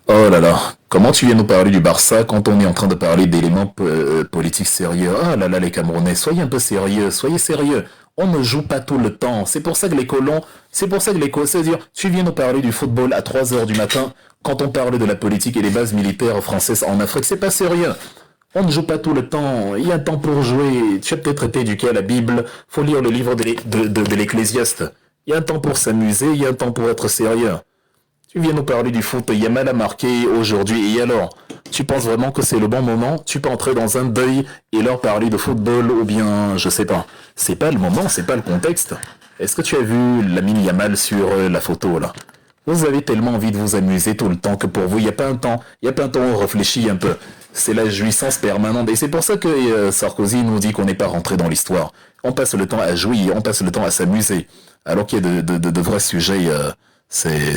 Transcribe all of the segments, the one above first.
Oh là là, comment tu viens nous parler du Barça quand on est en train de parler d'éléments politiques sérieux? Ah là là, les Camerounais, soyez un peu sérieux, soyez sérieux. On ne joue pas tout le temps. C'est pour ça que les colons, c'est pour ça que les colons, c'est-à-dire, tu viens nous parler du football à 3 heures du matin quand on parle de la politique et des bases militaires françaises en Afrique. C'est pas sérieux. On ne joue pas tout le temps. Il y a un temps pour jouer. Tu as peut-être été éduqué à la Bible. Faut lire le livre de l'Ecclésiaste. Il y a un temps pour s'amuser. Il y a un temps pour être sérieux. Tu viens nous parler du foot, Yamal a marqué aujourd'hui, et alors? Tu penses vraiment que c'est le bon moment? Tu peux entrer dans un deuil et leur parler de football, ou bien, je sais pas. C'est pas le moment, c'est pas le contexte. Est-ce que tu as vu Lamine Yamal sur la photo, là? Vous avez tellement envie de vous amuser tout le temps que pour vous, il n'y a pas un temps, il n'y a pas un temps où on réfléchit un peu. C'est la jouissance permanente. Et c'est pour ça que Sarkozy nous dit qu'on n'est pas rentré dans l'histoire. On passe le temps à jouir, on passe le temps à s'amuser. Alors qu'il y a de vrais sujets, c'est,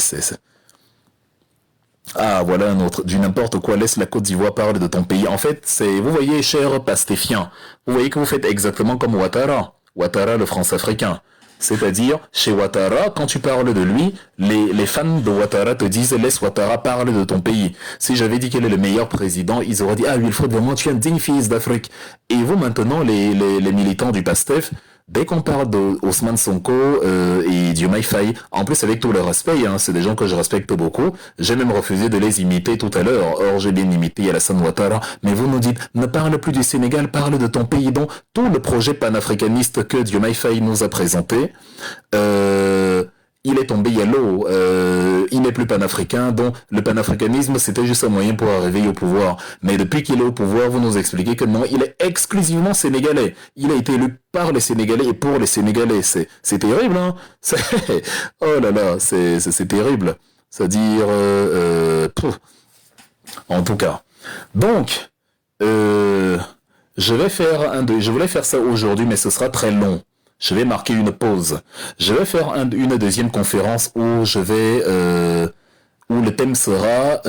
ah, voilà un autre. Du n'importe quoi, laisse la Côte d'Ivoire parler de ton pays. En fait, vous voyez, cher pastéfien, vous voyez que vous faites exactement comme Ouattara. Ouattara, le France-africain. C'est-à-dire, chez Ouattara, quand tu parles de lui, les fans de Ouattara te disent laisse Ouattara parler de ton pays. Si j'avais dit quel est le meilleur président, ils auraient dit ah Wilfred, vraiment tu es un digne fils d'Afrique. Et vous maintenant, les militants du PASTEF, dès qu'on parle d'Ousmane Sonko et Diomaye Faye, en plus avec tout le respect, hein, c'est des gens que je respecte beaucoup, j'ai même refusé de les imiter tout à l'heure. Or, j'ai bien imité Alassane Ouattara, mais vous nous dites, ne parle plus du Sénégal, parle de ton pays, dont tout le projet panafricaniste que Diomaye Faye nous a présenté, euh, il est tombé à l'eau, il n'est plus panafricain, donc le panafricanisme c'était juste un moyen pour arriver au pouvoir. Mais depuis qu'il est au pouvoir, vous nous expliquez que non, il est exclusivement sénégalais. Il a été élu par les Sénégalais et pour les Sénégalais. C'est terrible, hein. Oh là là, c'est terrible. C'est-à-dire, en tout cas. Donc, euh, je voulais faire ça aujourd'hui, mais ce sera très long. Je vais marquer une pause. Je vais faire une deuxième conférence où le thème sera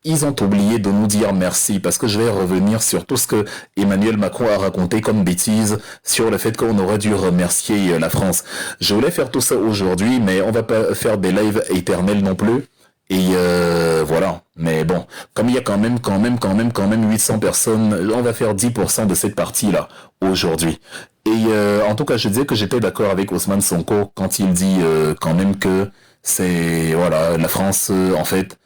ils ont oublié de nous dire merci parce que je vais revenir sur tout ce que Emmanuel Macron a raconté comme bêtise sur le fait qu'on aurait dû remercier la France. Je voulais faire tout ça aujourd'hui, mais on va pas faire des lives éternels non plus. Et voilà. Mais bon, comme il y a quand même 800 personnes, on va faire 10% de cette partie-là aujourd'hui. Et en tout cas, je disais que j'étais d'accord avec Ousmane Sonko quand il dit quand même que c'est voilà, la France en fait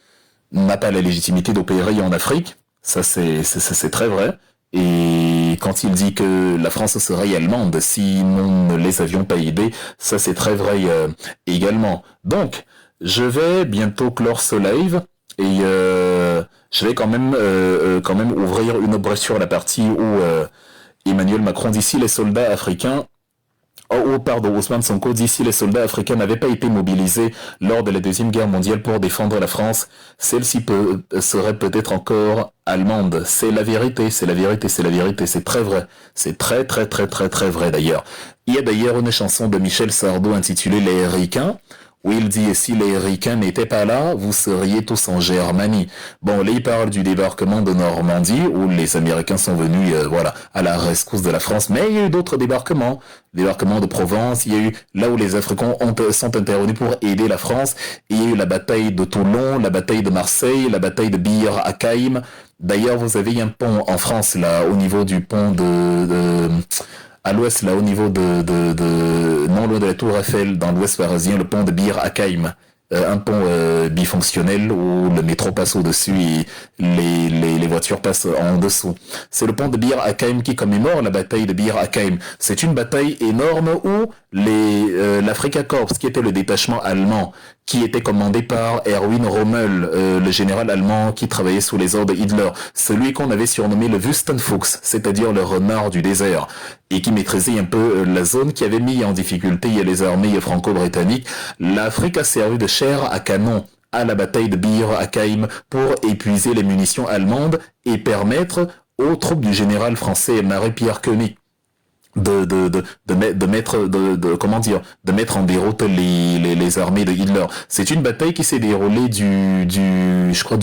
n'a pas la légitimité d'opérer en Afrique. Ça c'est très vrai. Et quand il dit que la France serait allemande si nous ne les avions pas aidés, ça c'est très vrai également. Donc je vais bientôt clore ce live et je vais quand même ouvrir une brèche sur la partie où Emmanuel Macron dit si les soldats africains pardon, Ousmane Sonko dit si les soldats africains n'avaient pas été mobilisés lors de la Deuxième Guerre mondiale pour défendre la France, celle-ci serait peut-être encore allemande. C'est la vérité, c'est la vérité, c'est la vérité, c'est très vrai. C'est très très très très très vrai d'ailleurs. Il y a d'ailleurs une chanson de Michel Sardou intitulée Les Ricains, où il dit si les Ricains n'étaient pas là, vous seriez tous en Germanie. Bon, là il parle du débarquement de Normandie où les Américains sont venus voilà à la rescousse de la France, mais il y a eu d'autres débarquements de Provence, il y a eu là où les Africains sont intervenus pour aider la France, il y a eu la bataille de Toulon, la bataille de Marseille, la bataille de Bir Hakeim. D'ailleurs, vous avez un pont en France là au niveau du pont à l'ouest, là, au niveau non loin de la Tour Eiffel, dans l'ouest parisien, le pont de Bir Hakeim. Un pont bifonctionnel où le métro passe au-dessus et les voitures passent en dessous. C'est le pont de Bir Hakeim qui commémore la bataille de Bir Hakeim. C'est une bataille énorme où l'Afrika Korps, qui était le détachement allemand, qui était commandé par Erwin Rommel, le général allemand qui travaillait sous les ordres de Hitler, celui qu'on avait surnommé le Wüstenfuchs, c'est-à-dire le renard du désert, et qui maîtrisait un peu la zone, qui avait mis en difficulté les armées franco-britanniques. L'Afrique a servi de chair à canon à la bataille de Bir Hakeim pour épuiser les munitions allemandes et permettre aux troupes du général français Marie-Pierre Koenig de mettre en déroute les armées de Hitler. C'est une bataille qui s'est déroulée je crois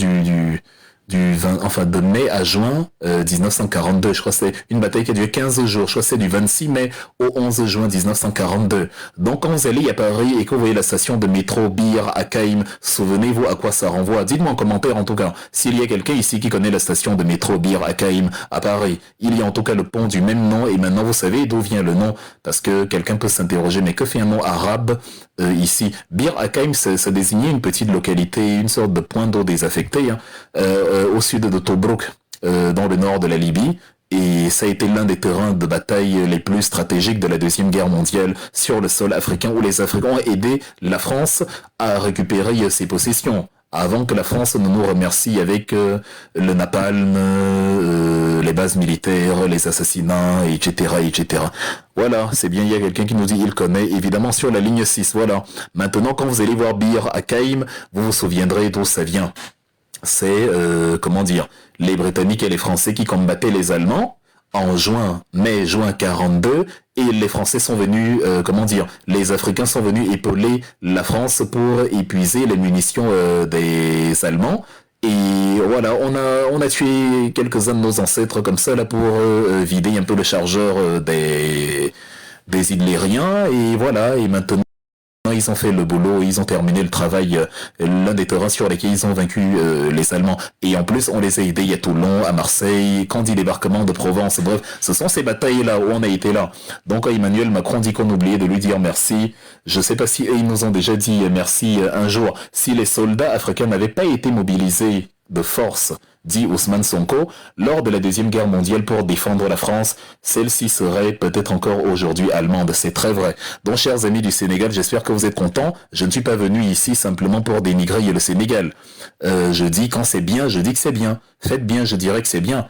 de mai à juin 1942. Je crois que c'est une bataille qui a duré 15 jours. Je crois que c'est du 26 mai au 11 juin 1942. Donc quand vous allez à Paris et que vous voyez la station de métro Bir Hakeim, souvenez-vous à quoi ça renvoie. Dites-moi en commentaire en tout cas, s'il y a quelqu'un ici qui connaît la station de métro Bir Hakeim à Paris. Il y a en tout cas le pont du même nom et maintenant vous savez d'où vient le nom parce que quelqu'un peut s'interroger mais que fait un nom arabe ici? Bir Hakeim, ça désignait une petite localité, une sorte de point d'eau désaffecté au sud de Tobruk, dans le nord de la Libye. Et ça a été l'un des terrains de bataille les plus stratégiques de la Deuxième Guerre mondiale sur le sol africain, où les Africains ont aidé la France à récupérer ses possessions. Avant que la France ne nous remercie avec le napalm, les bases militaires, les assassinats, etc., etc. Voilà, c'est bien, il y a quelqu'un qui nous dit il connaît, évidemment sur la ligne 6, voilà. Maintenant, quand vous allez voir Bir Hakeim, vous vous souviendrez d'où ça vient. C'est, les Britanniques et les Français qui combattaient les Allemands en mai-juin 42, et les Français sont venus, les Africains sont venus épauler la France pour épuiser les munitions des Allemands. Et voilà, on a tué quelques-uns de nos ancêtres comme ça là pour vider un peu le chargeur des Hitlériens. Et voilà, et maintenant ils ont fait le boulot, ils ont terminé le travail, l'un des terrains sur lesquels ils ont vaincu les Allemands. Et en plus, on les a aidés à Toulon, à Marseille, quand dit débarquement de Provence, bref, ce sont ces batailles-là où on a été là. Donc Emmanuel Macron dit qu'on oubliait de lui dire merci. Je sais pas si ils nous ont déjà dit merci un jour. Si les soldats africains n'avaient pas été mobilisés de force, dit Ousmane Sonko, lors de la Deuxième Guerre mondiale pour défendre la France, celle-ci serait peut-être encore aujourd'hui allemande, c'est très vrai. Donc chers amis du Sénégal, j'espère que vous êtes contents. Je ne suis pas venu ici simplement pour dénigrer le Sénégal. Je dis quand c'est bien, je dis que c'est bien. Faites bien, je dirais que c'est bien.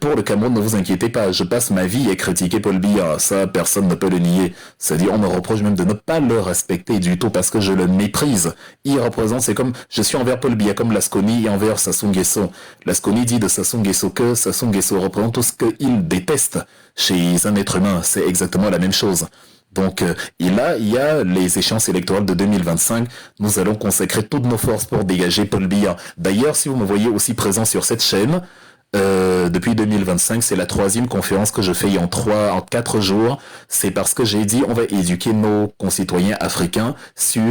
Pour le Cameroun, ne vous inquiétez pas, je passe ma vie à critiquer Paul Biya, ça personne ne peut le nier. C'est-à-dire on me reproche même de ne pas le respecter du tout parce que je le méprise. Il représente, c'est comme, je suis envers Paul Biya comme Lasconi et envers Sassou Nguesso. Lasconi dit de Sassou Nguesso que Sassou Nguesso représente tout ce qu'il déteste chez un être humain, c'est exactement la même chose. Donc, il y a les échéances électorales de 2025. Nous allons consacrer toutes nos forces pour dégager Paul Biya. D'ailleurs, si vous me voyez aussi présent sur cette chaîne, depuis 2025, c'est la 3e conférence que je fais en 4 jours. C'est parce que j'ai dit on va éduquer nos concitoyens africains sur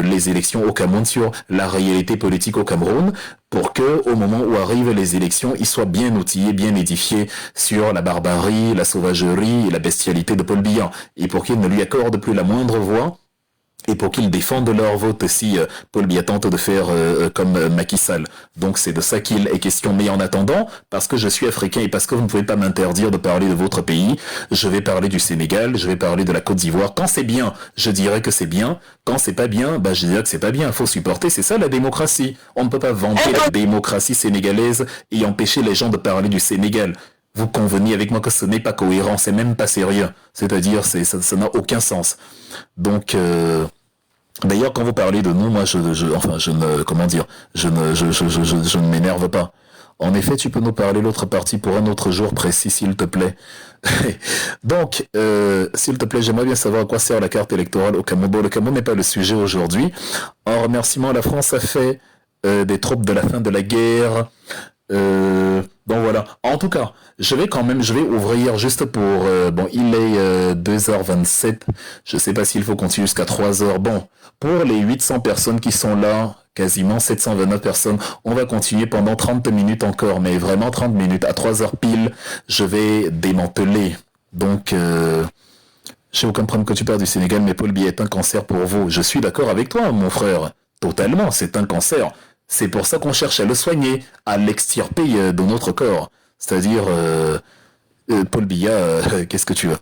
les élections au Cameroun, sur la réalité politique au Cameroun, pour que au moment où arrivent les élections, ils soient bien outillés, bien édifiés sur la barbarie, la sauvagerie et la bestialité de Paul Biya, et pour qu'ils ne lui accordent plus la moindre voix. Et pour qu'ils défendent leur vote si Paul Biya tente de faire comme Macky Sall. Donc c'est de ça qu'il est question. Mais en attendant, parce que je suis africain et parce que vous ne pouvez pas m'interdire de parler de votre pays, je vais parler du Sénégal, je vais parler de la Côte d'Ivoire. Quand c'est bien, je dirais que c'est bien. Quand c'est pas bien, je dirais que c'est pas bien. Il faut supporter, c'est ça la démocratie. On ne peut pas vanter la démocratie sénégalaise et empêcher les gens de parler du Sénégal. Vous convenez avec moi que ce n'est pas cohérent, c'est même pas sérieux. C'est-à-dire, ça n'a aucun sens. Donc, d'ailleurs, quand vous parlez de nous, moi, je ne m'énerve pas. En effet, tu peux nous parler l'autre partie pour un autre jour précis, s'il te plaît. Donc, s'il te plaît, j'aimerais bien savoir à quoi sert la carte électorale au Cameroun. Bon, le Cameroun n'est pas le sujet aujourd'hui. En remerciement, la France a fait des troupes de la fin de la guerre. Donc voilà. En tout cas, je vais ouvrir juste pour... il est 2h27. Je sais pas s'il faut continuer jusqu'à 3h. Bon, pour les 800 personnes qui sont là, quasiment 729 personnes, on va continuer pendant 30 minutes encore, mais vraiment 30 minutes. À 3h pile, je vais démanteler. Donc, j'ai aucun problème que tu parles du Sénégal, mais Paul Biya est un cancer pour vous. Je suis d'accord avec toi, mon frère. Totalement, c'est un cancer. C'est pour ça qu'on cherche à le soigner, à l'extirper de notre corps. C'est-à-dire, Paul Biya, qu'est-ce que tu veux?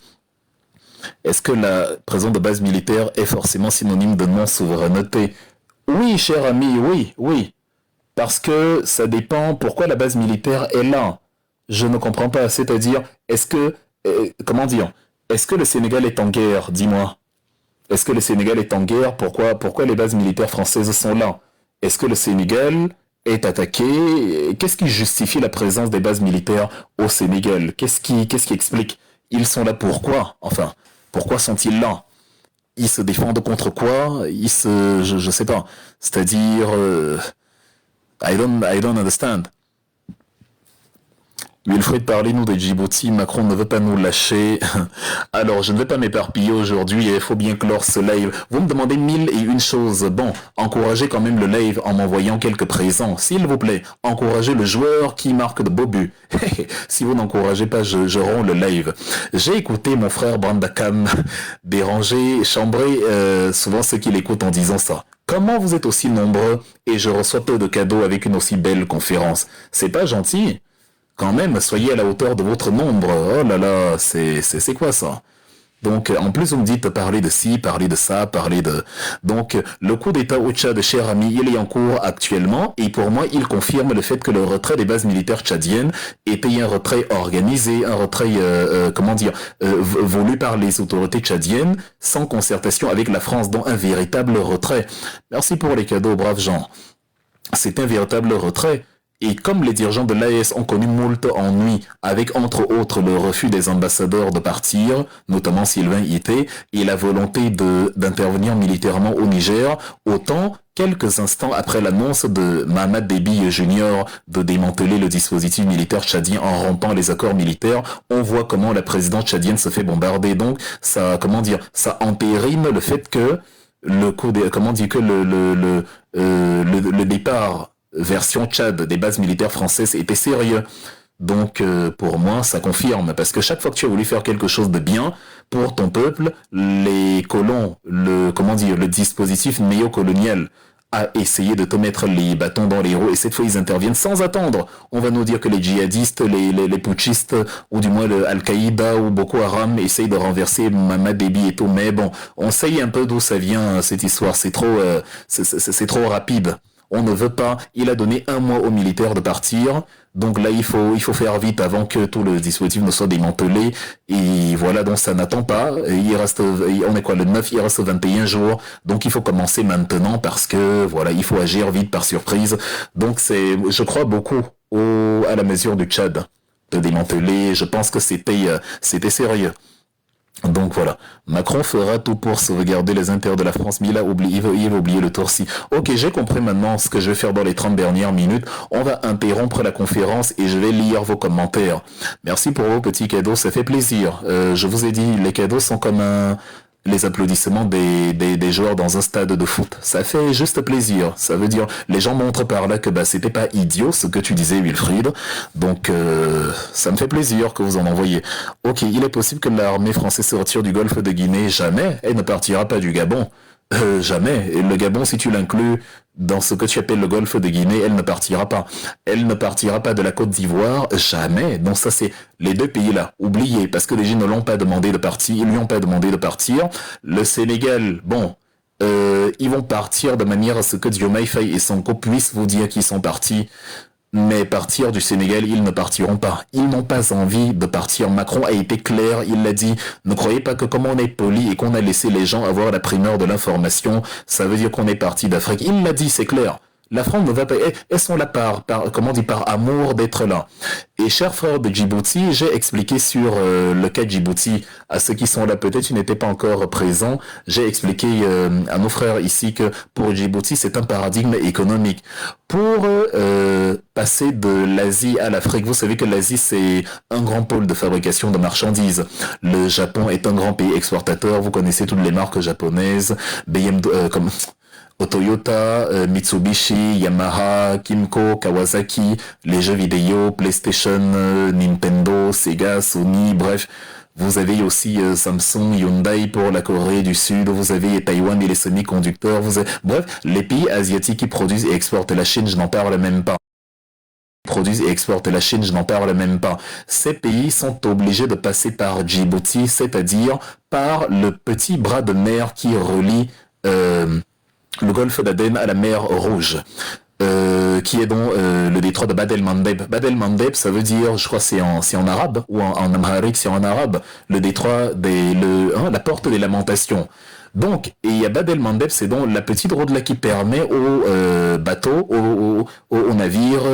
Est-ce que la présence de base militaire est forcément synonyme de non-souveraineté? Oui, cher ami, oui. Parce que ça dépend pourquoi la base militaire est là. Je ne comprends pas. C'est-à-dire, est-ce que le Sénégal est en guerre? Dis-moi. Est-ce que le Sénégal est en guerre? Pourquoi les bases militaires françaises sont là? Est-ce que le Sénégal est attaqué? Qu'est-ce qui justifie la présence des bases militaires au Sénégal? Qu'est-ce qui explique? Ils sont là pourquoi? Enfin, pourquoi sont-ils là? Ils se défendent contre quoi? Je sais pas. C'est-à-dire, I don't understand. Wilfried, parlez-nous de Djibouti. Macron ne veut pas nous lâcher. Alors, je ne vais pas m'éparpiller aujourd'hui et il faut bien clore ce live. Vous me demandez mille et une choses. Bon, encouragez quand même le live en m'envoyant quelques présents. S'il vous plaît, encouragez le joueur qui marque de beaux buts. Si vous n'encouragez pas, je romps le live. J'ai écouté mon frère Brandakam déranger, chambrer souvent ceux qui l'écoutent en disant ça. Comment vous êtes aussi nombreux et je reçois peu de cadeaux avec une aussi belle conférence? C'est pas gentil. Quand même, soyez à la hauteur de votre nombre. Oh là là, c'est quoi ça? Donc, en plus, vous me dites parler de ci, parler de ça, parler de... Donc, le coup d'État au Tchad, cher ami, il est en cours actuellement, et pour moi, il confirme le fait que le retrait des bases militaires tchadiennes était un retrait organisé, un retrait, voulu par les autorités tchadiennes, sans concertation avec la France, dont un véritable retrait. Merci pour les cadeaux, braves gens. C'est un véritable retrait. Et comme les dirigeants de l'AES ont connu moult ennuis, avec entre autres le refus des ambassadeurs de partir, notamment Sylvain Ité, et la volonté d'intervenir militairement au Niger, autant quelques instants après l'annonce de Mahamat Déby Junior de démanteler le dispositif militaire tchadien en rompant les accords militaires, on voit comment la présidente tchadienne se fait bombarder. Donc ça, ça entérine le fait que le départ version Tchad des bases militaires françaises était sérieux. Donc pour moi ça confirme, parce que chaque fois que tu as voulu faire quelque chose de bien pour ton peuple, les colons, le dispositif néocolonial a essayé de te mettre les bâtons dans les roues, et cette fois ils interviennent sans attendre. On va nous dire que les djihadistes, les putschistes, ou du moins le Al-Qaïda ou Boko Haram essayent de renverser Mahamat Déby et tout, mais bon, on sait un peu d'où ça vient cette histoire, c'est trop rapide. On ne veut pas, il a donné 1 mois aux militaires de partir, donc là il faut faire vite avant que tout le dispositif ne soit démantelé, et voilà, donc ça n'attend pas, on est quoi, le 9, il reste 21 jours, donc il faut commencer maintenant parce que voilà, il faut agir vite par surprise, donc je crois beaucoup à la mesure du Tchad de démanteler, je pense que c'était sérieux. Donc voilà, Macron fera tout pour sauvegarder les intérêts de la France, mais il va oublier le Torsi. Ok, j'ai compris maintenant ce que je vais faire dans les 30 dernières minutes. On va interrompre la conférence et je vais lire vos commentaires. Merci pour vos petits cadeaux, ça fait plaisir. Je vous ai dit, les cadeaux sont comme les applaudissements des joueurs dans un stade de foot. Ça fait juste plaisir. Ça veut dire, les gens montrent par là que c'était pas idiot ce que tu disais, Wilfried. Donc, ça me fait plaisir que vous en envoyez. Ok, il est possible que l'armée française se retire du golfe de Guinée. Jamais. Elle ne partira pas du Gabon. Jamais. Et le Gabon, si tu l'inclus dans ce que tu appelles le golfe de Guinée, elle ne partira pas. Elle ne partira pas de la Côte d'Ivoire, jamais. Donc ça, c'est les deux pays-là. Oubliez, parce que les gens ne l'ont pas demandé de partir, ils lui ont pas demandé de partir. Le Sénégal, bon, ils vont partir de manière à ce que Diomaye Faye et Sonko puissent vous dire qu'ils sont partis. Mais partir du Sénégal, ils ne partiront pas. Ils n'ont pas envie de partir. Macron a été clair, il l'a dit. Ne croyez pas que comme on est poli et qu'on a laissé les gens avoir la primeur de l'information, ça veut dire qu'on est parti d'Afrique. Il l'a dit, c'est clair. La France ne va pas... Elles sont là par amour d'être là. Et chers frères de Djibouti, j'ai expliqué sur le cas de Djibouti, à ceux qui sont là, peut-être ils n'étaient pas encore présents, j'ai expliqué à nos frères ici que pour Djibouti, c'est un paradigme économique. Pour passer de l'Asie à l'Afrique, vous savez que l'Asie, c'est un grand pôle de fabrication de marchandises. Le Japon est un grand pays exportateur, vous connaissez toutes les marques japonaises, BMW, Toyota, Mitsubishi, Yamaha, Kimco, Kawasaki, les jeux vidéo, PlayStation, Nintendo, Sega, Sony, bref. Vous avez aussi Samsung, Hyundai pour la Corée du Sud, vous avez Taïwan et les semi-conducteurs, bref, les pays asiatiques qui produisent et exportent, la Chine, je n'en parle même pas. Produisent et exportent la Chine, je n'en parle même pas. Ces pays sont obligés de passer par Djibouti, c'est-à-dire par le petit bras de mer qui relie le golfe d'Aden à la mer Rouge, qui est dans le détroit de Bab el-Mandeb. Bab el-Mandeb, ça veut dire, je crois c'est en arabe, ou en amharique, c'est en arabe, le détroit la porte des lamentations. Donc, et il y a Bab el-Mandeb, c'est donc la petite route là qui permet aux bateaux, aux navires,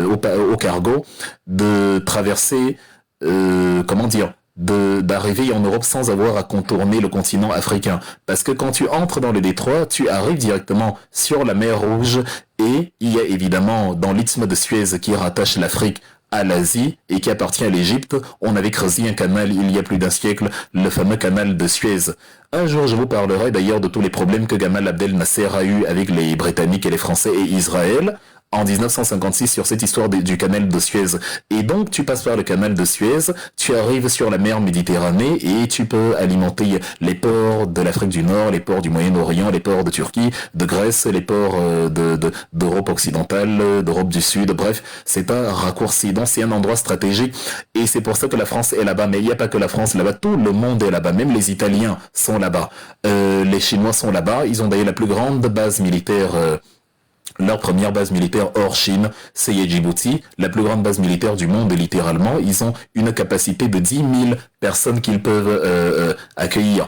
aux cargos, de traverser, d'arriver en Europe sans avoir à contourner le continent africain. Parce que quand tu entres dans le détroit, tu arrives directement sur la mer Rouge et il y a évidemment dans l'isthme de Suez qui rattache l'Afrique à l'Asie et qui appartient à l'Égypte, on avait creusé un canal il y a plus d'un siècle, le fameux canal de Suez. Un jour, je vous parlerai d'ailleurs de tous les problèmes que Gamal Abdel Nasser a eu avec les Britanniques et les Français et Israël en 1956 sur cette histoire du canal de Suez. Et donc, tu passes par le canal de Suez, tu arrives sur la mer Méditerranée et tu peux alimenter les ports de l'Afrique du Nord, les ports du Moyen-Orient, les ports de Turquie, de Grèce, les ports d'Europe occidentale, d'Europe du Sud. Bref, c'est un raccourci. Donc, c'est un endroit stratégique et c'est pour ça que la France est là-bas. Mais il n'y a pas que la France là-bas, tout le monde est là-bas. Même les Italiens sont là-bas. Les Chinois sont là-bas. Ils ont d'ailleurs la plus grande base militaire leur première base militaire hors Chine, c'est Djibouti, la plus grande base militaire du monde littéralement. Ils ont une capacité de 10 000 personnes qu'ils peuvent accueillir.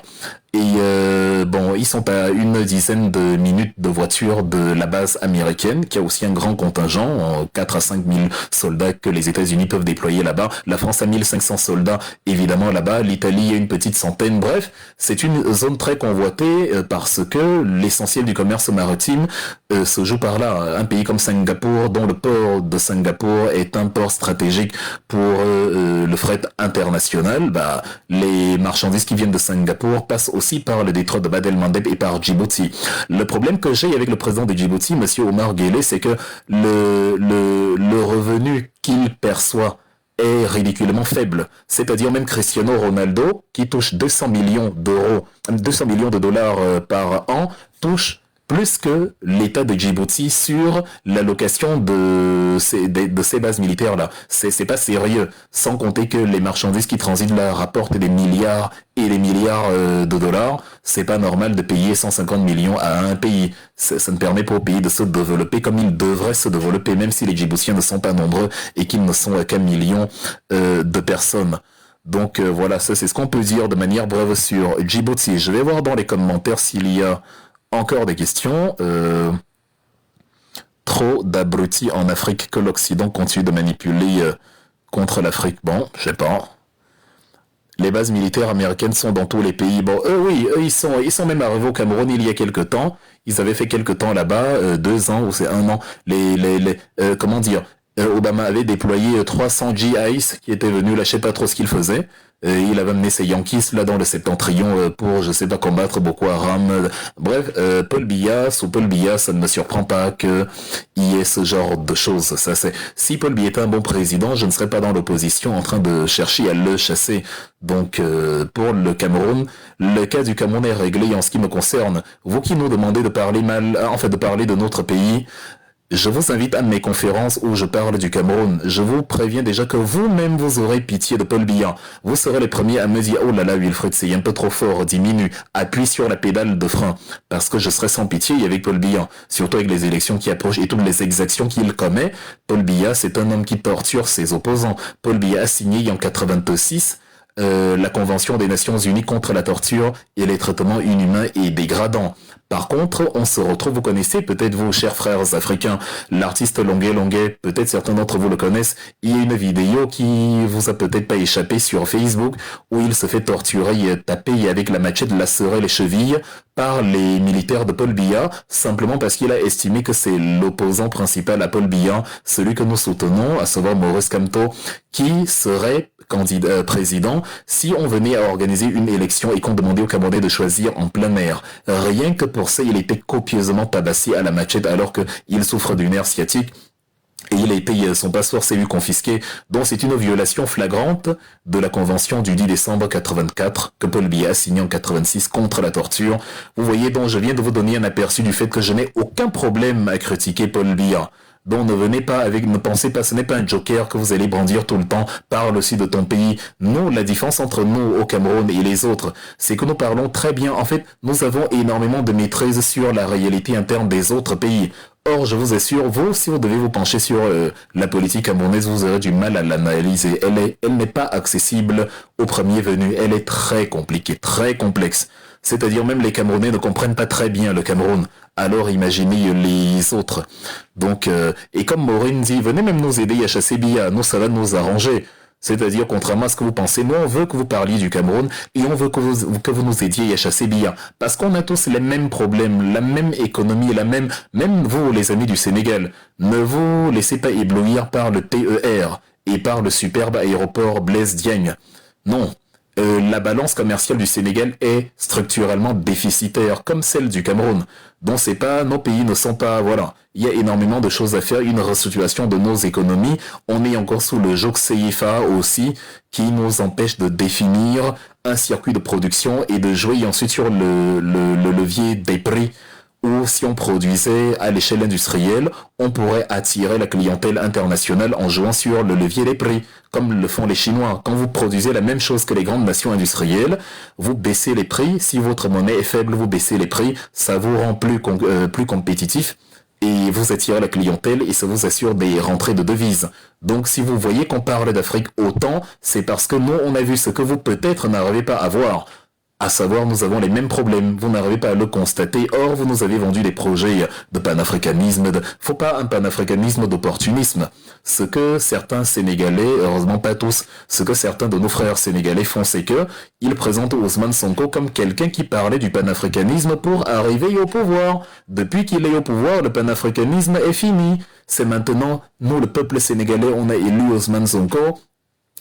Et bon, ils sont à une dizaine de minutes de voiture de la base américaine, qui a aussi un grand contingent, 4 à 5 000 soldats que les États-Unis peuvent déployer là-bas. La France a 1500 soldats, évidemment, là-bas. L'Italie a une petite centaine. Bref, c'est une zone très convoitée parce que l'essentiel du commerce maritime se joue par là. Un pays comme Singapour, dont le port de Singapour est un port stratégique pour le fret international, les marchandises qui viennent de Singapour passent aussi par le détroit de Bab el-Mandeb et par Djibouti. Le problème que j'ai avec le président de Djibouti, monsieur Omar Guelleh, c'est que le revenu qu'il perçoit est ridiculement faible. C'est-à-dire même Cristiano Ronaldo, qui touche 200 millions de dollars par an, touche plus que l'État de Djibouti sur l'allocation de ces bases militaires-là. C'est pas sérieux. Sans compter que les marchandises qui transitent là rapportent des milliards et des milliards de dollars. C'est pas normal de payer 150 millions à un pays. Ça ne permet pas au pays de se développer comme il devrait se développer, même si les Djiboutiens ne sont pas nombreux et qu'ils ne sont qu'un million de personnes. Donc voilà, ça c'est ce qu'on peut dire de manière brève sur Djibouti. Je vais voir dans les commentaires s'il y a encore des questions. Trop d'abrutis en Afrique que l'Occident continue de manipuler contre l'Afrique. Bon, je sais pas. Les bases militaires américaines sont dans tous les pays. Bon, ils sont même arrivés au Cameroun il y a quelque temps. Ils avaient fait quelque temps là-bas, 2 ans ou c'est 1 an. Comment dire, Obama avait déployé 300 GIs qui étaient venus, là, je sais pas trop ce qu'ils faisaient. Il avait amené ses Yankees là dans le septentrion pour, je sais pas, combattre Boko Haram. Bref, Paul Biya, sous Paul Biya, ça ne me surprend pas qu'il y ait ce genre de choses. Si Paul Biya était un bon président, je ne serais pas dans l'opposition en train de chercher à le chasser. Donc, pour le Cameroun, le cas du Cameroun est réglé en ce qui me concerne. Vous qui nous demandez de parler de parler de notre pays, je vous invite à mes conférences où je parle du Cameroun. Je vous préviens déjà que vous-même vous aurez pitié de Paul Biya. Vous serez les premiers à me dire « Oh là là, Wilfred, c'est un peu trop fort, diminue, appuie sur la pédale de frein. » Parce que je serai sans pitié avec Paul Biya. Surtout avec les élections qui approchent et toutes les exactions qu'il commet. Paul Biya, c'est un homme qui torture ses opposants. Paul Biya a signé en 86 la Convention des Nations Unies contre la torture et les traitements inhumains et dégradants. Par contre, on se retrouve, vous connaissez peut-être vous, chers frères africains, l'artiste Longuet Longuet, peut-être certains d'entre vous le connaissent, il y a une vidéo qui vous a peut-être pas échappé sur Facebook, où il se fait torturer et taper avec la machette, lacerer les chevilles par les militaires de Paul Biya, simplement parce qu'il a estimé que c'est l'opposant principal à Paul Biya, celui que nous soutenons, à savoir Maurice Kamto, qui serait président si on venait à organiser une élection et qu'on demandait aux Camerounais de choisir en plein air. Rien que pour ça, il était copieusement tabassé à la machette alors qu'il souffre d'une nerf sciatique. Et son passeport s'est vu confisqué, donc c'est une violation flagrante de la convention du 10 décembre 84 que Paul Biya a signée en 86 contre la torture. Vous voyez, donc je viens de vous donner un aperçu du fait que je n'ai aucun problème à critiquer Paul Biya. Donc ne pensez pas, ce n'est pas un joker que vous allez brandir tout le temps, parle aussi de ton pays. Nous, la différence entre nous au Cameroun et les autres, c'est que nous parlons très bien. En fait, nous avons énormément de maîtrise sur la réalité interne des autres pays. Or, je vous assure, vous, si vous devez vous pencher sur la politique camerounaise, vous aurez du mal à l'analyser. Elle n'est pas accessible au premier venu. Elle est très compliquée, très complexe. C'est-à-dire même les Camerounais ne comprennent pas très bien le Cameroun. Alors imaginez les autres. Donc, et comme Maureen dit, venez même nous aider à chasser Biya. Nous, ça va nous arranger. C'est-à-dire, contrairement à ce que vous pensez, nous, on veut que vous parliez du Cameroun et on veut que vous nous aidiez à chasser Biya. Parce qu'on a tous les mêmes problèmes, la même économie, même vous, les amis du Sénégal, ne vous laissez pas éblouir par le TER et par le superbe aéroport Blaise Diagne. Non. La balance commerciale du Sénégal est structurellement déficitaire, comme celle du Cameroun. Donc c'est pas, nos pays ne sont pas, voilà. Il y a énormément de choses à faire, une restructuration de nos économies. On est encore sous le joug CFA aussi, qui nous empêche de définir un circuit de production et de jouer ensuite sur le levier des prix, ou si on produisait à l'échelle industrielle, on pourrait attirer la clientèle internationale en jouant sur le levier des prix, comme le font les Chinois. Quand vous produisez la même chose que les grandes nations industrielles, vous baissez les prix. Si votre monnaie est faible, vous baissez les prix. Ça vous rend plus compétitif et vous attirez la clientèle et ça vous assure des rentrées de devises. Donc si vous voyez qu'on parle d'Afrique autant, c'est parce que nous, on a vu ce que vous peut-être n'arrivez pas à voir. À savoir, nous avons les mêmes problèmes. Vous n'arrivez pas à le constater. Or, vous nous avez vendu des projets de panafricanisme. Faut pas un panafricanisme d'opportunisme. Ce que certains Sénégalais, heureusement pas tous, ce que certains de nos frères sénégalais font, c'est que ils présentent Ousmane Sonko comme quelqu'un qui parlait du panafricanisme pour arriver au pouvoir. Depuis qu'il est au pouvoir, le panafricanisme est fini. C'est maintenant, nous, le peuple sénégalais, on a élu Ousmane Sonko.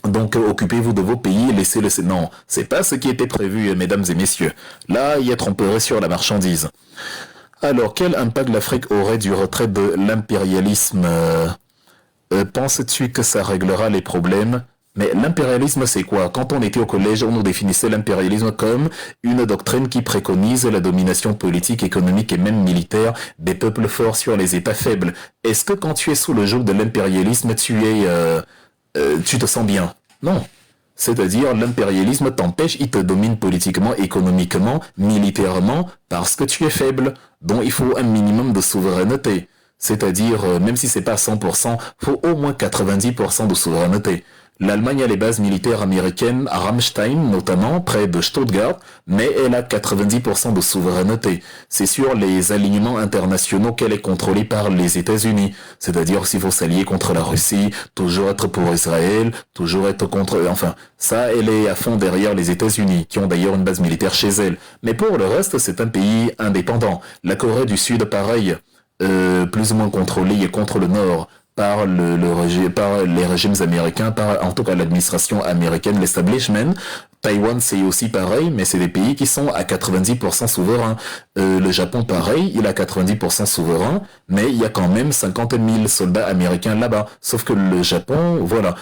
Donc occupez-vous de vos pays, laissez-le... Non, c'est pas ce qui était prévu, mesdames et messieurs. Là, il y a tromperie sur la marchandise. Alors, quel impact l'Afrique aurait du retrait de l'impérialisme Penses-tu que ça réglera les problèmes? Mais l'impérialisme, c'est quoi? Quand on était au collège, on nous définissait l'impérialisme comme une doctrine qui préconise la domination politique, économique et même militaire des peuples forts sur les États faibles. Est-ce que quand tu es sous le joug de l'impérialisme, tu te sens bien? Non. C'est-à-dire, l'impérialisme t'empêche, il te domine politiquement, économiquement, militairement, parce que tu es faible. Donc, il faut un minimum de souveraineté. C'est-à-dire, même si c'est pas 100%, faut au moins 90% de souveraineté. L'Allemagne a les bases militaires américaines à Ramstein, notamment, près de Stuttgart, mais elle a 90% de souveraineté. C'est sur les alignements internationaux qu'elle est contrôlée par les États-Unis. C'est-à-dire, s'il faut s'allier contre la Russie, toujours être pour Israël, toujours être contre... Enfin, ça, elle est à fond derrière les États-Unis, qui ont d'ailleurs une base militaire chez elle. Mais pour le reste, c'est un pays indépendant. La Corée du Sud, pareil, plus ou moins contrôlée contre le Nord, par par les régimes américains, en tout cas l'administration américaine, l'establishment. Taïwan, c'est aussi pareil, mais c'est des pays qui sont à 90% souverains. Le Japon, pareil, il a 90% souverain, mais il y a quand même 50 000 soldats américains là-bas. Sauf que le Japon, voilà,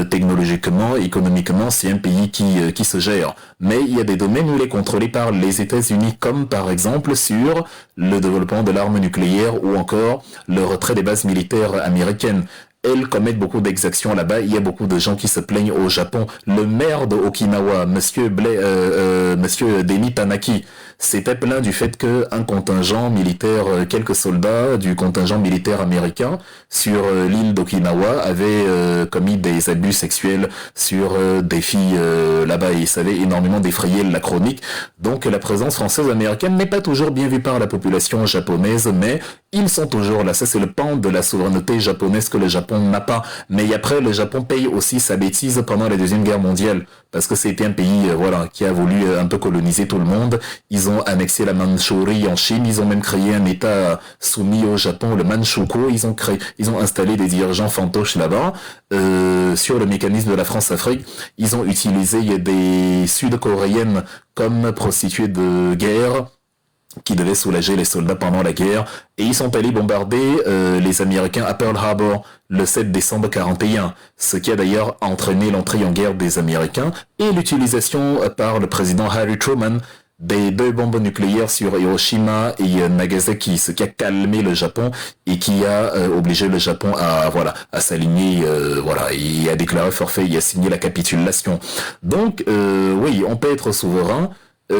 technologiquement, économiquement, c'est un pays qui se gère. Mais il y a des domaines où il est contrôlé par les États-Unis, comme par exemple sur le développement de l'arme nucléaire ou encore le retrait des bases militaires américaines. Elles commettent beaucoup d'exactions là-bas. Il y a beaucoup de gens qui se plaignent au Japon. Le maire de Okinawa, Monsieur Deni Tanaki, s'était plaint du fait qu'un contingent militaire, quelques soldats du contingent militaire américain sur l'île d'Okinawa avaient commis des abus sexuels sur des filles là-bas et ça avait énormément défrayé la chronique. Donc la présence française américaine n'est pas toujours bien vue par la population japonaise, mais ils sont toujours là. Ça, c'est le pan de la souveraineté japonaise que le Japon n'a pas. Mais après, le Japon paye aussi sa bêtise pendant la Deuxième Guerre mondiale. Parce que c'était un pays, voilà, qui a voulu un peu coloniser tout le monde. Ils ont annexé la Mandchourie en Chine. Ils ont même créé un État soumis au Japon, le Manchukuo. Ils ont installé des dirigeants fantoches là-bas. Sur le mécanisme de la France-Afrique, ils ont utilisé des Sud-Coréennes comme prostituées de guerre, qui devaient soulager les soldats pendant la guerre, et ils sont allés bombarder les Américains à Pearl Harbor le 7 décembre 41, ce qui a d'ailleurs entraîné l'entrée en guerre des Américains et l'utilisation par le président Harry Truman des 2 bombes nucléaires sur Hiroshima et Nagasaki, ce qui a calmé le Japon et qui a obligé le Japon à s'aligner, et à déclarer forfait et à signer la capitulation. Donc, oui, on peut être souverain,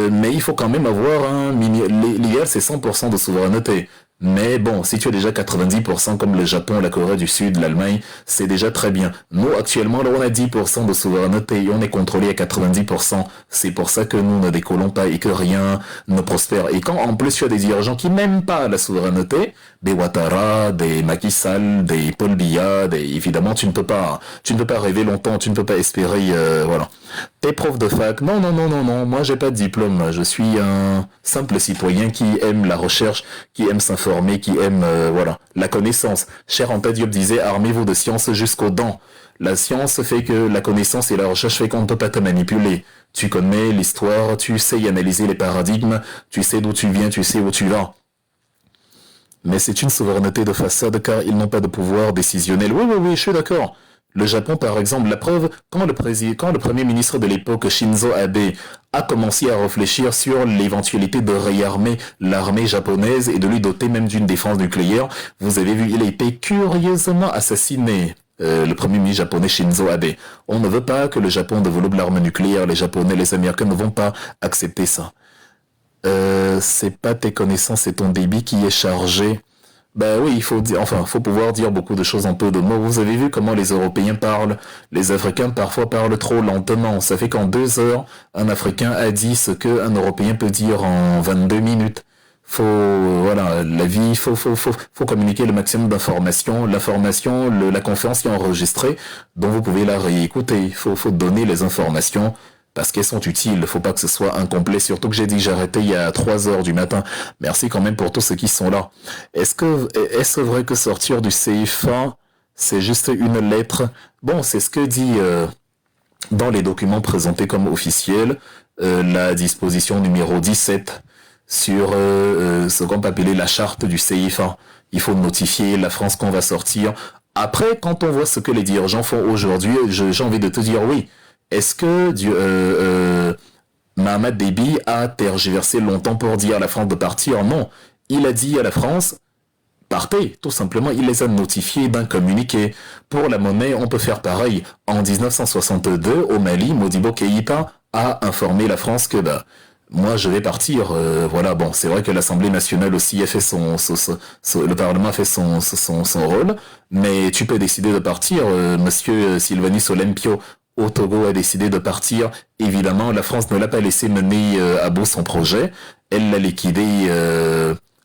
mais il faut quand même avoir l'idéal, c'est 100% de souveraineté. Mais bon, si tu as déjà 90% comme le Japon, la Corée du Sud, l'Allemagne, c'est déjà très bien. Nous, actuellement, là, on a 10% de souveraineté et on est contrôlé à 90%. C'est pour ça que nous ne décollons pas et que rien ne prospère. Et quand, en plus, tu as des dirigeants qui n'aiment pas la souveraineté, des Ouattara, des Macky Sall, des Paul Biya, évidemment, tu ne peux pas rêver longtemps, tu ne peux pas espérer, voilà. T'es prof de fac? Non, moi j'ai pas de diplôme, je suis un simple citoyen qui aime la recherche, qui aime s'informer, qui aime, la connaissance. Cher Anta Diop disait, armez-vous de science jusqu'aux dents. La science fait que la connaissance et la recherche fait qu'on ne peut pas te manipuler. Tu connais l'histoire, tu sais y analyser les paradigmes, tu sais d'où tu viens, tu sais où tu vas. Mais c'est une souveraineté de façade car ils n'ont pas de pouvoir décisionnel. Oui, je suis d'accord. Le Japon, par exemple, la preuve, quand le premier ministre de l'époque, Shinzo Abe, a commencé à réfléchir sur l'éventualité de réarmer l'armée japonaise et de lui doter même d'une défense nucléaire, vous avez vu, il a été curieusement assassiné. Le premier ministre japonais Shinzo Abe. On ne veut pas que le Japon développe l'arme nucléaire. Les Japonais, les Américains ne vont pas accepter ça. C'est pas tes connaissances, c'est ton débit qui est chargé. Ben oui, il faut dire, enfin, faut pouvoir dire beaucoup de choses en peu de mots. Vous avez vu comment les Européens parlent. Les Africains parfois parlent trop lentement. Ça fait qu'en 2 heures, un Africain a dit ce qu'un Européen peut dire en 22 minutes. Voilà, la vie, faut communiquer le maximum d'informations. L'information, la conférence est enregistrée, donc vous pouvez la réécouter. Faut donner les informations parce qu'elles sont utiles. Faut pas que ce soit incomplet. Surtout que j'ai dit j'ai arrêté il y a 3 heures du matin. Merci quand même pour tous ceux qui sont là. Est-ce vrai que sortir du CFA, c'est juste une lettre? Bon, c'est ce que dit dans les documents présentés comme officiels, la disposition numéro 17 sur ce qu'on peut appeler la charte du CFA. Il faut notifier la France qu'on va sortir. Après, quand on voit ce que les dirigeants font aujourd'hui, j'ai envie de te dire oui. Est-ce que Mahamat Déby a tergiversé longtemps pour dire à la France de partir? Non. Il a dit à la France, partez, tout simplement. Il les a notifiés d'un communiqué. Pour la monnaie, on peut faire pareil. En 1962, au Mali, Modibo Keïta a informé la France que moi je vais partir. Voilà, bon, c'est vrai que l'Assemblée nationale aussi a fait le Parlement a fait son rôle, mais tu peux décider de partir. Monsieur Sylvanus Olympio au Togo a décidé de partir. Évidemment, la France ne l'a pas laissé mener à bout son projet. Elle l'a liquidé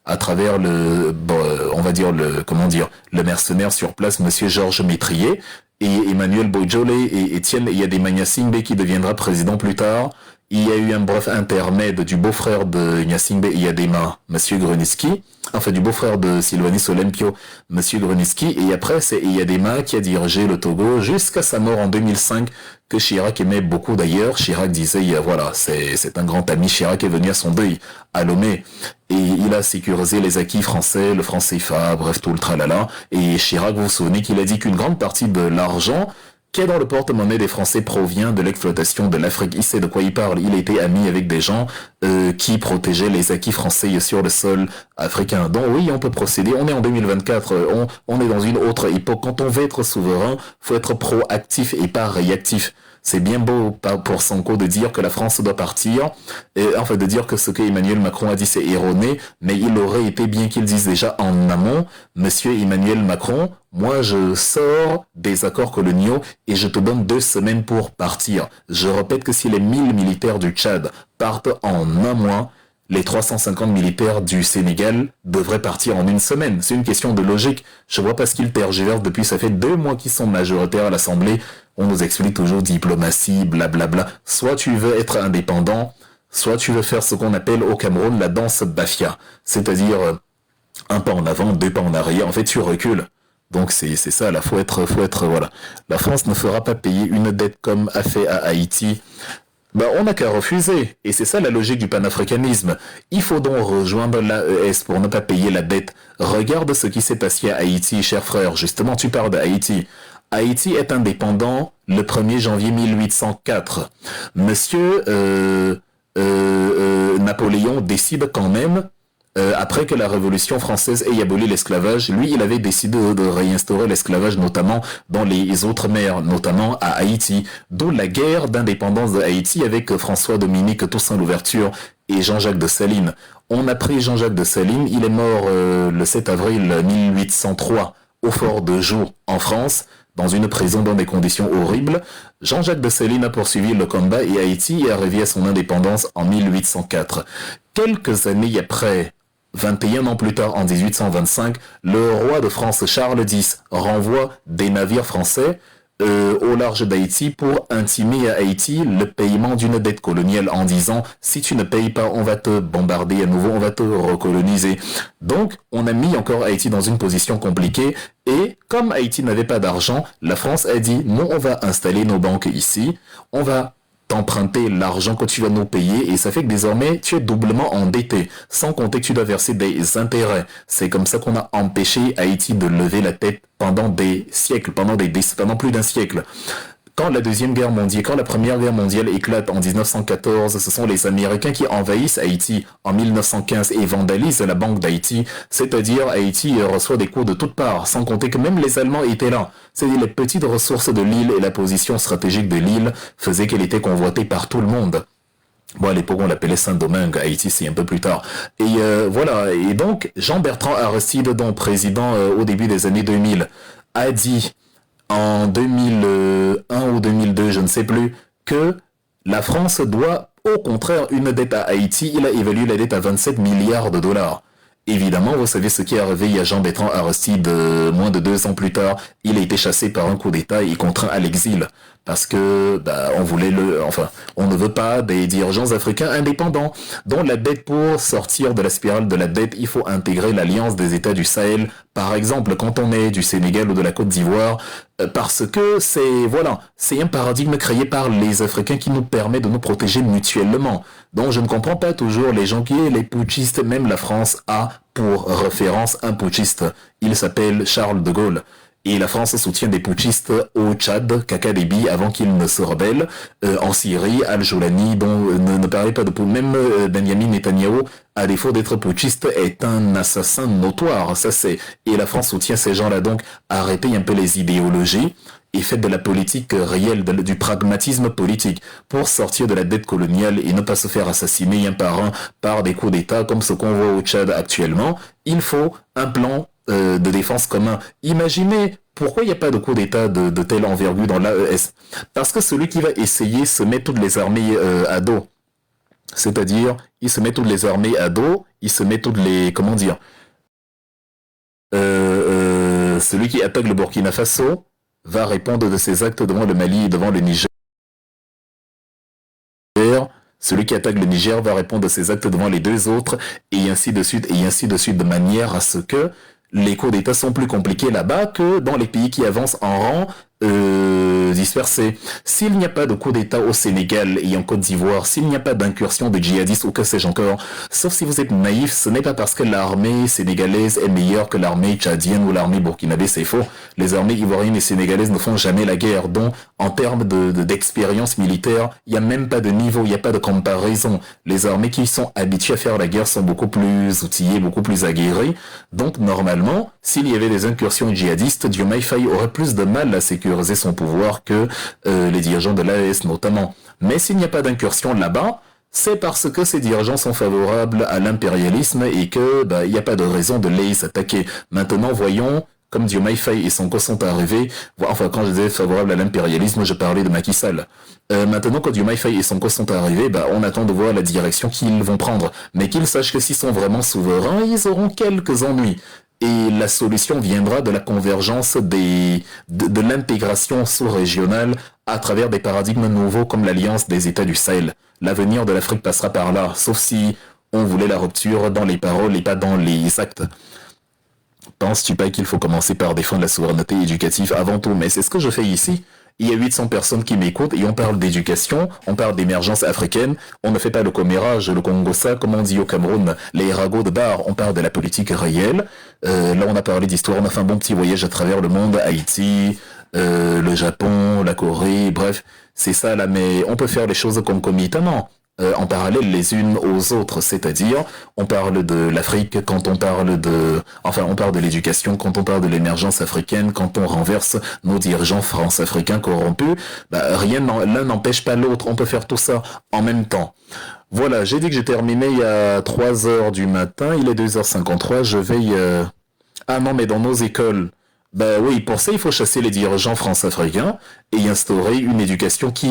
à travers le mercenaire sur place, monsieur Georges Métrier, et Emmanuel Bojole et Étienne Yadema Singbe qui deviendra président plus tard. Il y a eu un bref intermède du beau-frère de Gnassingbé Yadema, monsieur Gruniski, enfin du beau-frère de Sylvanus Olympio, monsieur Gruniski, et après c'est Yadema qui a dirigé le Togo jusqu'à sa mort en 2005, que Chirac aimait beaucoup d'ailleurs. Chirac disait, voilà, c'est un grand ami. Chirac est venu à son deuil à Lomé, et il a sécurisé les acquis français, le franc CFA, bref, tout le tralala. Et Chirac, vous vous souvenez qu'il a dit qu'une grande partie de l'argent qui est dans le porte-monnaie des Français provient de l'exploitation de l'Afrique. Il sait de quoi il parle. Il était ami avec des gens qui protégeaient les acquis français sur le sol africain. Donc oui, on peut procéder. On est en 2024. On est dans une autre époque. Quand on veut être souverain, faut être proactif et pas réactif. C'est bien beau pour Sanko de dire que la France doit partir, enfin de dire que ce que Emmanuel Macron a dit c'est erroné, mais il aurait été bien qu'il dise déjà en amont, monsieur Emmanuel Macron, moi je sors des accords coloniaux et je te donne 2 semaines pour partir. Je répète que si les 1000 militaires du Tchad partent en un mois, les 350 militaires du Sénégal devraient partir en 1 semaine. C'est une question de logique. Je vois pas ce qu'ils tergiversent depuis, ça fait 2 mois qu'ils sont majoritaires à l'Assemblée. On nous explique toujours diplomatie, blablabla. Soit tu veux être indépendant, soit tu veux faire ce qu'on appelle au Cameroun la danse Bafia. C'est-à-dire un pas en avant, 2 pas en arrière. En fait, tu recules. Donc c'est ça, là, faut être, voilà. La France ne fera pas payer une dette comme a fait à Haïti. On n'a qu'à refuser. Et c'est ça la logique du panafricanisme. Il faut donc rejoindre l'AES pour ne pas payer la dette. Regarde ce qui s'est passé à Haïti, cher frère. Justement, tu parles d'Haïti. Haïti est indépendant le 1er janvier 1804. Monsieur Napoléon décide quand même, après que la Révolution française ait aboli l'esclavage, lui, il avait décidé de réinstaurer l'esclavage, notamment dans les Outre-mer, notamment à Haïti, d'où la guerre d'indépendance de Haïti avec François-Dominique Toussaint Louverture et Jean-Jacques Dessalines. On a pris Jean-Jacques Dessalines, il est mort le 7 avril 1803 au fort de Joux en France, dans une prison dans des conditions horribles. Jean-Jacques Dessalines a poursuivi le combat et Haïti est arrivé à son indépendance en 1804. Quelques années après, 21 ans plus tard, en 1825, le roi de France Charles X renvoie des navires français au large d'Haïti pour intimer à Haïti le paiement d'une dette coloniale en disant si tu ne payes pas, on va te bombarder à nouveau, on va te recoloniser. Donc, on a mis encore Haïti dans une position compliquée et comme Haïti n'avait pas d'argent, la France a dit non, on va installer nos banques ici, on va t'emprunter l'argent que tu vas nous payer et ça fait que désormais tu es doublement endetté, sans compter que tu dois verser des intérêts. C'est comme ça qu'on a empêché Haïti de lever la tête pendant des siècles, pendant plus d'un siècle. Quand la première guerre mondiale éclate en 1914, ce sont les Américains qui envahissent Haïti en 1915 et vandalisent la banque d'Haïti, c'est-à-dire Haïti reçoit des coups de toutes parts, sans compter que même les Allemands étaient là. C'est-à-dire les petites ressources de l'île et la position stratégique de l'île faisaient qu'elle était convoitée par tout le monde. Bon, à l'époque, on l'appelait Saint-Domingue, Haïti, c'est un peu plus tard. Et voilà, et donc, Jean-Bertrand Aristide, donc président au début des années 2000, a dit en 2001 ou 2002, je ne sais plus, que la France doit au contraire une dette à Haïti. Il a évalué la dette à 27 milliards de dollars. Évidemment, vous savez ce qui est arrivé à Jean-Bertrand Aristide moins de 2 ans plus tard. Il a été chassé par un coup d'État et contraint à l'exil. Parce que on ne veut pas des dirigeants africains indépendants. Dont la dette, pour sortir de la spirale de la dette, il faut intégrer l'Alliance des États du Sahel. Par exemple, quand on est du Sénégal ou de la Côte d'Ivoire, parce que c'est un paradigme créé par les Africains qui nous permet de nous protéger mutuellement. Donc je ne comprends pas toujours les gens les putschistes, même la France a pour référence un putschiste. Il s'appelle Charles de Gaulle. Et la France soutient des putschistes au Tchad, Kaka Déby, avant qu'il ne se rebelle, en Syrie, Al-Jolani, dont ne parlait pas de même Benjamin Netanyahu, à défaut d'être putschiste, est un assassin notoire, ça c'est. Et la France soutient ces gens-là, donc arrêtez un peu les idéologies et faites de la politique réelle, du pragmatisme politique, pour sortir de la dette coloniale et ne pas se faire assassiner un par des coups d'État comme ce qu'on voit au Tchad actuellement. Il faut un plan de défense commun. Imaginez pourquoi il n'y a pas de coup d'État de telle envergure dans l'AES. Parce que celui qui va essayer se met toutes les armées à dos. C'est-à-dire, il se met toutes les armées à dos, il se met toutes les... Comment dire celui qui attaque le Burkina Faso va répondre de ses actes devant le Mali et devant le Niger. Celui qui attaque le Niger va répondre de ses actes devant les deux autres, et ainsi de suite, de manière à ce que les coups d'État sont plus compliqués là-bas que dans les pays qui avancent en rang dispersés. S'il n'y a pas de coup d'État au Sénégal et en Côte d'Ivoire, s'il n'y a pas d'incursion de djihadistes ou que sais-je encore, sauf si vous êtes naïf, ce n'est pas parce que l'armée sénégalaise est meilleure que l'armée tchadienne ou l'armée burkinabé, c'est faux. Les armées ivoiriennes et sénégalaises ne font jamais la guerre, donc en termes d'expérience militaire, il n'y a même pas de niveau, il n'y a pas de comparaison. Les armées qui sont habituées à faire la guerre sont beaucoup plus outillées, beaucoup plus aguerries, donc normalement, s'il y avait des incursions djihadistes, Diomaye Faye aurait plus de mal à sécuriser son pouvoir que les dirigeants de l'AES notamment. Mais s'il n'y a pas d'incursion là-bas, c'est parce que ces dirigeants sont favorables à l'impérialisme et que il n'y a pas de raison de les attaquer. Maintenant, voyons, comme Diomaye Faye et Sonko sont arrivés, enfin quand je disais favorable à l'impérialisme, je parlais de Macky Sall. Maintenant, quand Diomaye Faye et Sonko sont arrivés, on attend de voir la direction qu'ils vont prendre. Mais qu'ils sachent que s'ils sont vraiment souverains, ils auront quelques ennuis. Et la solution viendra de la convergence de l'intégration sous-régionale à travers des paradigmes nouveaux comme l'Alliance des États du Sahel. L'avenir de l'Afrique passera par là, sauf si on voulait la rupture dans les paroles et pas dans les actes. Penses-tu pas qu'il faut commencer par défendre la souveraineté éducative avant tout? Mais c'est ce que je fais ici. Il y a 800 personnes qui m'écoutent et on parle d'éducation, on parle d'émergence africaine, on ne fait pas le commérage, le Congossa, comme on dit au Cameroun, les ragots de bar, on parle de la politique réelle. Là, on a parlé d'histoire, on a fait un bon petit voyage à travers le monde, Haïti, le Japon, la Corée, bref, c'est ça là, mais on peut faire les choses concomitamment. En parallèle les unes aux autres, c'est-à-dire on parle de l'Afrique quand on parle on parle de l'éducation quand on parle de l'émergence africaine, quand on renverse nos dirigeants france-africains corrompus, l'un n'empêche pas l'autre, on peut faire tout ça en même temps. Voilà, j'ai dit que j'ai terminé il y a 3 heures du matin, il est 2h53, je vais... Ah non, mais dans nos écoles... oui, pour ça, il faut chasser les dirigeants france-africains et instaurer une éducation qui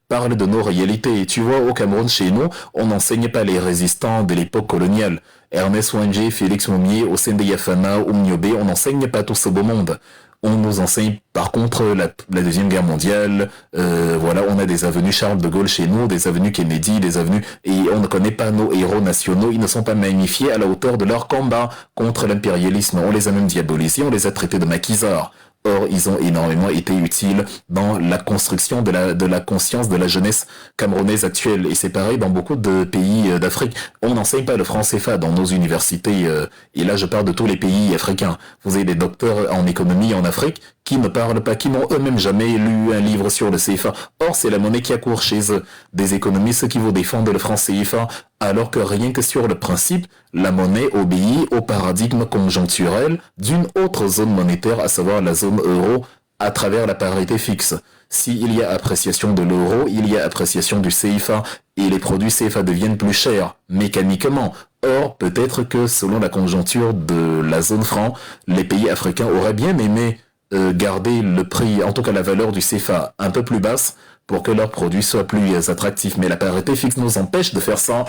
parle de nos réalités. Tu vois, au Cameroun, chez nous, on n'enseigne pas les résistants de l'époque coloniale. Ernest Ouangé, Félix Moumié, Osende Yafana, Oumniobé, on n'enseigne pas tout ce beau monde. On nous enseigne par contre la Deuxième Guerre mondiale, voilà, on a des avenues Charles de Gaulle chez nous, des avenues Kennedy, des avenues, et on ne connaît pas nos héros nationaux, ils ne sont pas magnifiés à la hauteur de leur combat contre l'impérialisme, on les a même diabolisés, on les a traités de maquisards. Or, ils ont énormément été utiles dans la construction de la conscience de la jeunesse camerounaise actuelle. Et c'est pareil dans beaucoup de pays d'Afrique. On n'enseigne pas le franc CFA dans nos universités. Et là, je parle de tous les pays africains. Vous avez des docteurs en économie en Afrique qui ne parlent pas, qui n'ont eux-mêmes jamais lu un livre sur le CFA. Or, c'est la monnaie qui accourt chez eux. Des économistes qui vous défendent le franc CFA, alors que rien que sur le principe, la monnaie obéit au paradigme conjoncturel d'une autre zone monétaire, à savoir la zone euro, à travers la parité fixe. S'il y a appréciation de l'euro, il y a appréciation du CFA, et les produits CFA deviennent plus chers, mécaniquement. Or, peut-être que selon la conjoncture de la zone franc, les pays africains auraient bien aimé garder le prix, en tout cas la valeur du CFA, un peu plus basse, pour que leurs produits soient plus attractifs. Mais la parité fixe nous empêche de faire ça,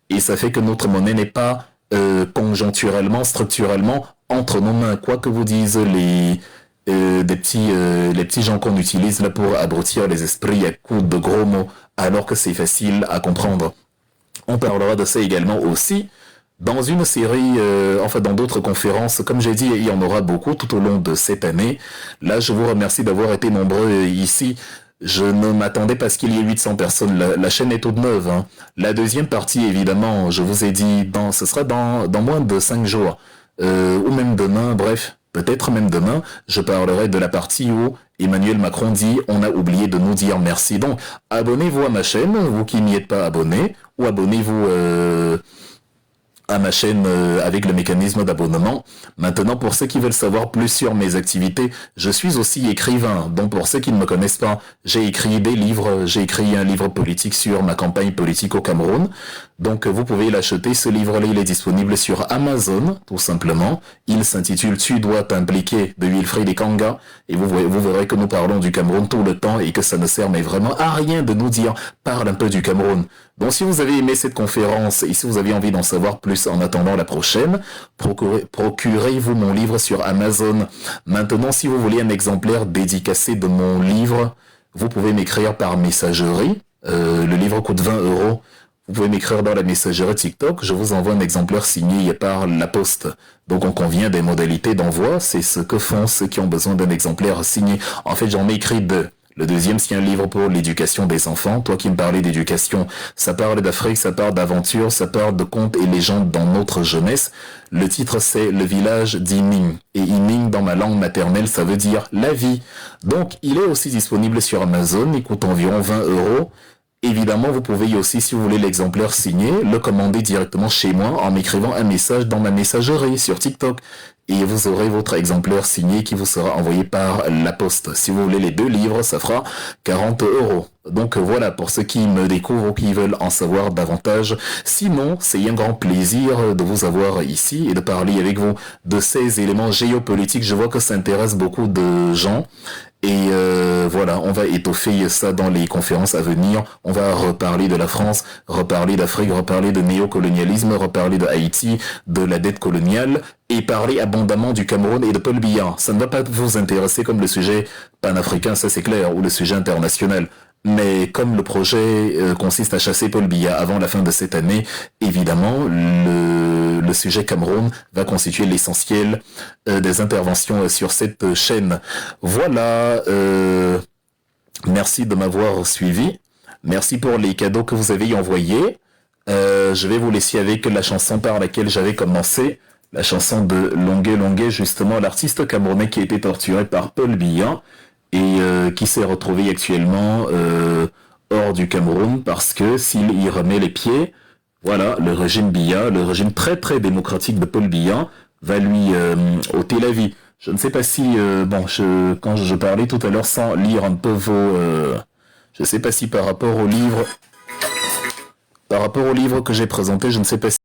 et ça fait que notre monnaie n'est pas conjoncturellement, structurellement, entre nos mains. Quoi que vous disent les petits gens qu'on utilise là pour abrutir les esprits à coups de gros mots, alors que c'est facile à comprendre. On parlera de ça également aussi dans une série, dans d'autres conférences. Comme j'ai dit, il y en aura beaucoup tout au long de cette année. Là, je vous remercie d'avoir été nombreux ici. Je ne m'attendais pas à ce qu'il y ait 800 personnes. La chaîne est toute neuve. Hein. La deuxième partie, évidemment, je vous ai dit, ce sera dans moins de 5 jours. Ou même demain, bref, peut-être même demain, je parlerai de la partie où Emmanuel Macron dit « On a oublié de nous dire merci ». Donc, abonnez-vous à ma chaîne, vous qui n'y êtes pas abonnés, ou abonnez-vous à ma chaîne avec le mécanisme d'abonnement. Maintenant, pour ceux qui veulent savoir plus sur mes activités, je suis aussi écrivain. Donc, pour ceux qui ne me connaissent pas, j'ai écrit des livres. J'ai écrit un livre politique sur ma campagne politique au Cameroun. Donc, vous pouvez l'acheter. Ce livre-là, il est disponible sur Amazon, tout simplement. Il s'intitule « Tu dois t'impliquer » de Wilfried Ekanga. Et vous verrez que nous parlons du Cameroun tout le temps et que ça ne sert mais vraiment à rien de nous dire « Parle un peu du Cameroun ». Donc, si vous avez aimé cette conférence et si vous avez envie d'en savoir plus en attendant la prochaine, procurez-vous mon livre sur Amazon. Maintenant, si vous voulez un exemplaire dédicacé de mon livre, vous pouvez m'écrire par messagerie. Le livre coûte 20 €. Vous pouvez m'écrire dans la messagerie TikTok. Je vous envoie un exemplaire signé par la poste. Donc, on convient des modalités d'envoi. C'est ce que font ceux qui ont besoin d'un exemplaire signé. En fait, j'en ai écrit 2. Le deuxième, c'est un livre pour l'éducation des enfants. Toi qui me parlais d'éducation, ça parle d'Afrique, ça parle d'aventure, ça parle de contes et légendes dans notre jeunesse. Le titre, c'est Le village d'Iming. Et Iming, dans ma langue maternelle, ça veut dire la vie. Donc, il est aussi disponible sur Amazon. Il coûte environ 20 €. Évidemment, vous pouvez aussi, si vous voulez l'exemplaire signé, le commander directement chez moi en m'écrivant un message dans ma messagerie sur TikTok. Et vous aurez votre exemplaire signé qui vous sera envoyé par la poste. Si vous voulez les 2 livres, ça fera 40 €. Donc voilà, pour ceux qui me découvrent ou qui veulent en savoir davantage. Sinon, c'est un grand plaisir de vous avoir ici et de parler avec vous de ces éléments géopolitiques. Je vois que ça intéresse beaucoup de gens. Et voilà, on va étoffer ça dans les conférences à venir. On va reparler de la France, reparler d'Afrique, reparler de néocolonialisme, reparler de Haïti, de la dette coloniale, et parler abondamment du Cameroun et de Paul Biya. Ça ne va pas vous intéresser comme le sujet panafricain, ça c'est clair, ou le sujet international. Mais comme le projet consiste à chasser Paul Biya avant la fin de cette année, évidemment, le sujet Cameroun va constituer l'essentiel des interventions sur cette chaîne. Voilà, merci de m'avoir suivi. Merci pour les cadeaux que vous avez envoyés. Je vais vous laisser avec la chanson par laquelle j'avais commencé. La chanson de Longuet Longuet, justement, l'artiste camerounais qui a été torturé par Paul Biya et qui s'est retrouvé actuellement hors du Cameroun parce que s'il y remet les pieds, voilà, le régime Biya, le régime très très démocratique de Paul Biya, va lui ôter la vie. Je ne sais pas si, quand je parlais tout à l'heure sans lire un peu vos... je ne sais pas si par rapport au livre que j'ai présenté, je ne sais pas si